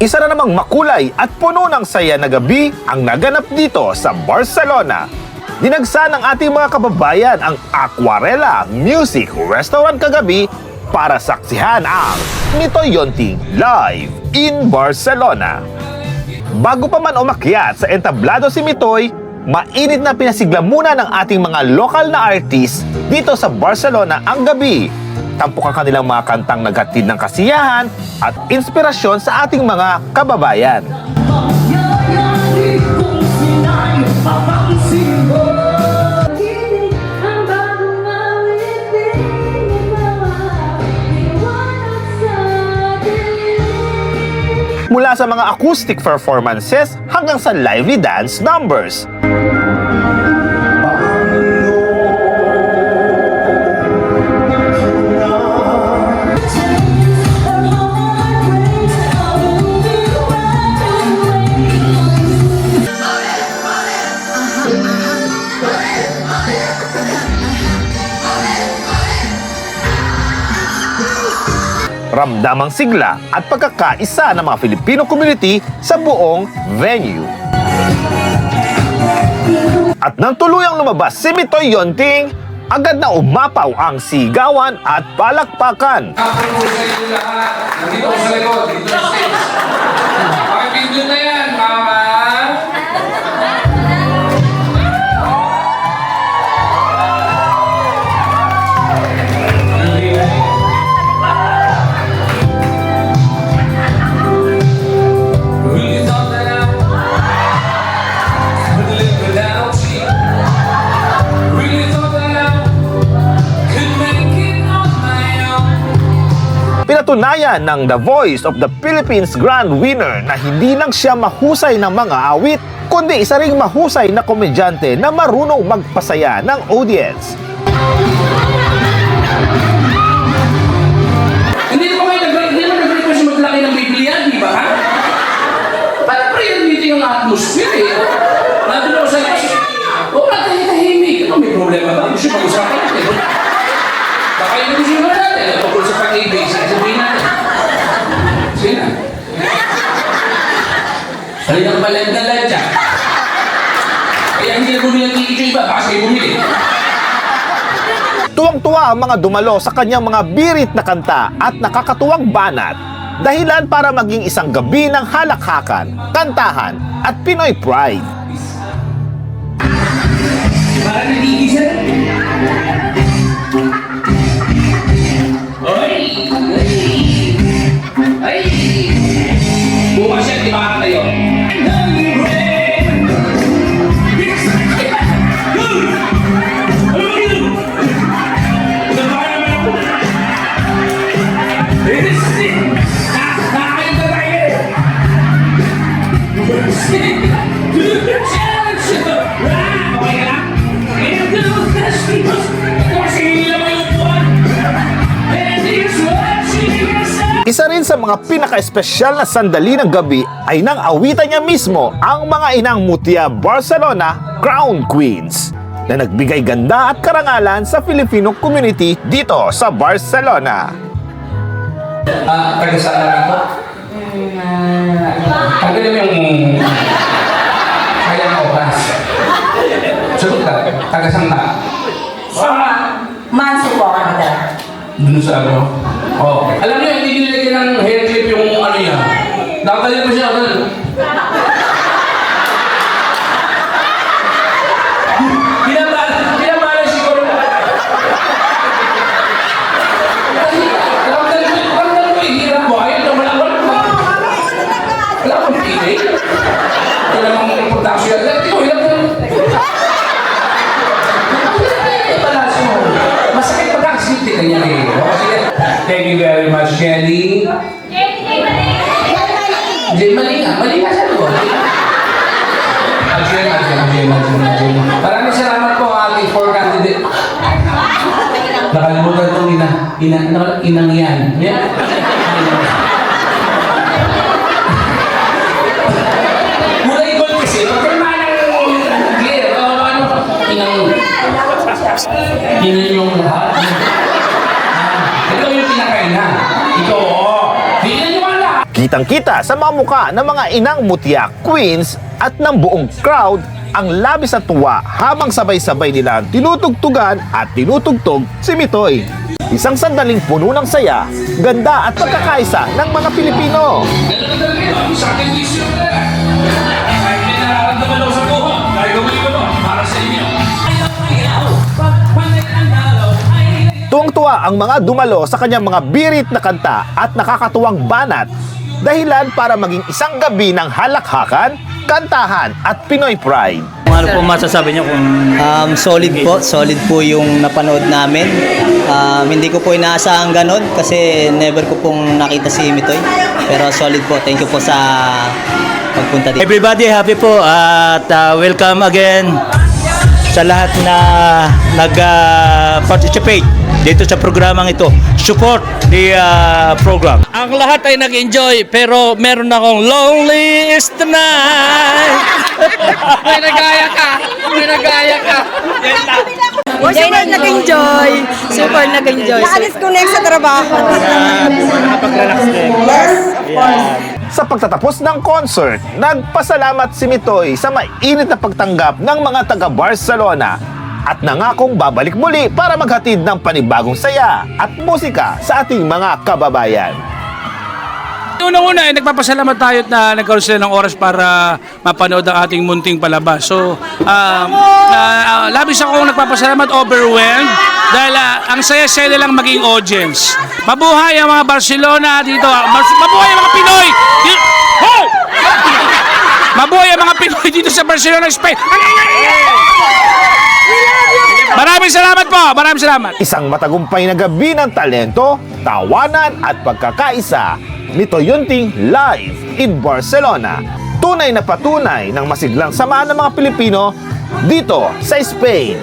Isa na namang makulay at puno ng saya na gabi ang naganap dito sa Barcelona. Dinagsa ng ating mga kababayan ang Aquarela Music Restaurant kagabi para saksihan ang Mitoy Yonting Live in Barcelona. Bago pa man umakyat sa entablado si Mitoy, mainit na pinasigla muna ng ating mga lokal na artist dito sa Barcelona ang gabi. Tampok ang kanilang mga kantang naghatid ng kasiyahan at inspirasyon sa ating mga kababayan. Mula sa mga acoustic performances hanggang sa lively dance numbers. Ramdamang sigla at pagkakaisa ng mga Filipino community sa buong venue. At nang tuluyang lumabas si Mitoy Yonting, agad na umapaw ang sigawan at palakpakan. Ako po sa inyo lahat. Nandito ko sa likod. Dito sa stage. Pakipindot na yan, mama. Pinatunayan ng The Voice of the Philippines Grand Winner na hindi lang siya mahusay ng mga awit, kundi isa ring mahusay na komedyante na marunong magpasaya ng audience. Hindi naman kayo nag-request maglaki ng Biblia, di ba? Para prayer meeting ang atmosphere eh. Nandun ako sa likod. Huwag lang kayo tahimik. Ano may problema ba? Gusto mag-usapan natin. Baka yun gusto naman natin. Tungkol sa pag-ibig. Sabihin natin. Sige na. Salinang balad-dalad siya. Kaya hindi na bumili ng kikito iba. Baka sa'yo bumili. Tuwang-tuwa ang mga dumalo sa kanyang mga birit na kanta at nakakatuwang banat. Dahilan para maging isang gabi ng halakhakan, kantahan at Pinoy pride. Parang nag-iisa. Ay! Bukas yan, di ba kayo? Isa rin sa mga pinaka-espesyal na sandali ng gabi ay nang awitan niya mismo ang mga inang Mutya Barcelona Crown Queens na nagbigay ganda at karangalan sa Filipino community dito sa Barcelona. Taga saan na ito? Taga naman yung kaya ng oras. Sagot ka, taga saan na? Manso po ako na. Doon sa ano? Oh. Alam niyo, hindi nilagyan ng hair clip yung ano niya. Nakakalip mo siya. Kinabala siguro. Ramdam mo yung hirap mo. Ayaw na wala akong pili. Wala akong production. Ito, hirap mo. Masakit pag-accident ka niya eh. Thank you very much, Shelly. Mali nga siya to. Ajay. Maraming salamat po ating four candidate. Nakalimutan itong inang yan. Mula ikot kasi, pagkalma ng clear. Inang yung lahat. Ito yung pinakain na. Ito, Kitang-kita sa mga muka ng mga inang mutya queens at ng buong crowd ang labis at tuwa habang sabay-sabay nila tinutugtugan at tinutugtog si Mitoy. Isang sandaling puno ng saya, ganda at pagkakaisa ng mga Pilipino. Ganun na talaga yun. Sa akin, issue na. Kahit may nararamdaman ako sa buho, kahit gawin ko to, para sa inyo. Tuwang-tuwa ang mga dumalo sa kanyang mga birit na kanta at nakakatuwang banat, dahilan para maging isang gabi ng halakhakan, kantahan at Pinoy pride. Ano po masasabi niyo kung Solid po yung napanood namin. Hindi ko po inaasahan ganun kasi never ko pong nakita si Mitoy. Pero solid po. Thank you po sa pagpunta dito. everybody happy po at welcome again sa lahat na nag-participate dito sa programang ito. Support the program. Ang lahat ay nag-enjoy pero meron akong loneliest night. May nagaya ka! May nagaya ka! Enjoy na nag-enjoy. Super nag-enjoy. Naalis ko next sa trabaho. Sa pagtatapos ng concert, nagpasalamat si Mitoy sa mainit na pagtanggap ng mga taga Barcelona at nangakong babalik muli para maghatid ng panibagong saya at musika sa ating mga kababayan. Unang-una, nagpapasalamat tayo na nagkaroon sila ng oras para mapanood ang ating munting palabas. So, labis akong nagpapasalamat, overwhelmed, dahil ang saya-saya nilang maging audience. Mabuhay ang mga Barcelona dito. Mabuhay ang mga Pinoy! Hoy! Mabuhay ang mga Pinoy dito sa Barcelona, Spain! Maraming salamat po! Maraming salamat! Isang matagumpay na gabi ng talento, tawanan at pagkakaisa. Mitoy Yunting live in Barcelona. Tunay na patunay ng masiglang samahan ng mga Pilipino dito sa Spain.